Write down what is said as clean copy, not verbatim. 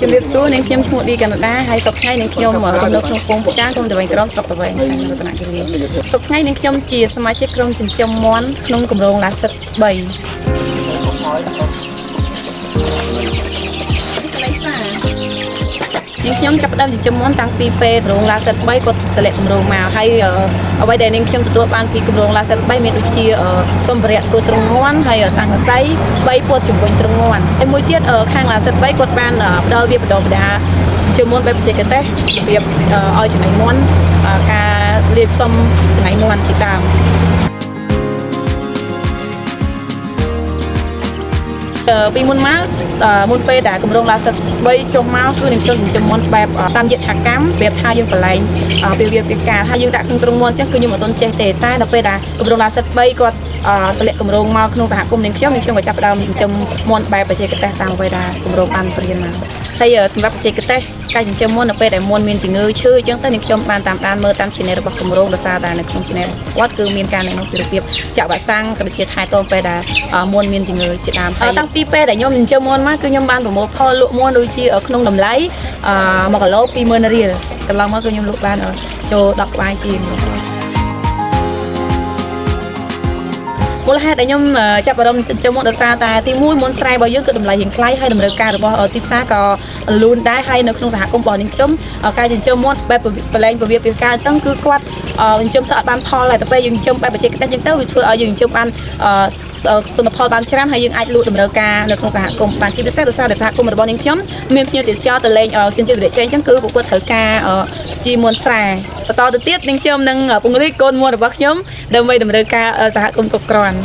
ជំរាបសួរនាងខ្ញុំឈ្មោះឌីកាណាដាហើយសប្តាហ៍នេះខ្ញុំនៅក្នុងពងផ្សារក្រុមតវែងក្រុមស្រុកតវែងខេត្តរតនគិរីសប្តាហ៍នេះខ្ញុំជាសមាជិកក្រុមចិញ្ចឹមមាន់ក្នុងគម្រោងឡាសិត3នាងខ្ញុំចាប់ផ្ដើមចិញ្ចឹមមាន់តាំងពីពេលគម្រោងឡាសិត3គាត់តម្លាក់គម្រោងមកហើយអ្វីដែលនាងខ្ញុំទទួលបានពីគម្រោងឡាសិត3មានដូចជាសម្ភារៈធ្វើទ្រុងមាន់ហើយសង្កសីស្បៃពួតជំនួយទ្រុងមាន់ហើយមួយទៀតខាងឡាសិត3គាត់បានផ្ដល់វាបដិបដាជាមុនបែបបច្ចេកទេសរបៀបឲ្យចំណីមាន់ការលាបសំចំណីមាន់ជាដើមពីមុនមកមុនពេលដែលគម្រោងឡាសិត3ចុះមកគឺនាងខ្ញុំចិញ្ចឹមមាន់បែបតាមយថាកម្មប្រៀបថាយើងបលែងពេលវាពីការហើយយើងដាក់ក្នុងទ្រុងមាន់អញ្ចឹងគឺខ្ញុំអត់ទាន់ចេះទេតែដល់ពេលដែលគម្រោងឡាសិត3គាត់តម្លាក់គម្រោងមកក្នុងសហគមន៍នាងខ្ញុំក៏ចាប់ផ្ដើមចិញ្ចឹមមាន់បែបបច្ចេកទេសតាមអ្វីដែលគម្រោងបានព្រៀនមកហើយសម្រាប់បច្ចេកទេសការចិញ្ចឹមមាន់នៅពេលដែលមាន់មានជំងឺឈឺអញ្ចឹងទៅនាងខ្ញុំបានតាមដានមើលតាម channel របស់គម្រោងដោយសារតែនៅក្នុង channel គាត់គឺមានការណែនាំពីរបៀបចាក់វ៉ាក់សាំងក៏ដូចជាថែទាំពេលដែលមាន់មានជំងឺជាដើមហើយតាំងពីពេលដែលខ្ញុំចិញ្ចឹមមាន់មកគឺខ្ញុំបានប្រមូលផលលក់មាន់ដូចជាក្នុងតម្លៃ1គីឡូ 20000 រៀលកន្លងមកគឺខ្ញុំលក់បានចូល10ក្បាលជាងមូលហេតុដែលខ្ញុំចាប់អារម្មណ៍ចិញ្ចឹមមាន់ដោយសារតែទី1មាន់ស្រែរបស់យើងគឺតម្លៃរៀងថ្លៃហើយតម្រូវការរបស់ទីផ្សារក៏លូនដែរហើយនៅក្នុងសហគមន៍របស់នាងខ្ញុំការចិញ្ចឹមមាន់បែបបលែងពវាពីការអញ្ចឹងគឺគាត់ចិញ្ចឹមទៅអត់បានផលហើយតែពេលយើងចិញ្ចឹមបែបបច្ចេកទេសអញ្ចឹងទៅវាធ្វើឲ្យយើងចិញ្ចឹមបានទិន្នផលបានច្រើនហើយយើងអាចលក់តម្រូវការនៅក្នុងសហគមន៍បានជាពិសេសដោយសារតែសហគមន៍របស់នាងខ្ញុំមានភ្ញៀវទេសចរទៅលេងសៀនជិតវិរៈចេញអញ្ចឹងគឺពួកគាត់ត្រូវការជីមាន់ស្រែបន្តទៅទៀតនាងខ្ញុំនឹងពង្រីកកូនមាន់របស់ខ្ញុំដើម្បីតម្រូវការសហគមន៍គ្រប់គ្រាន់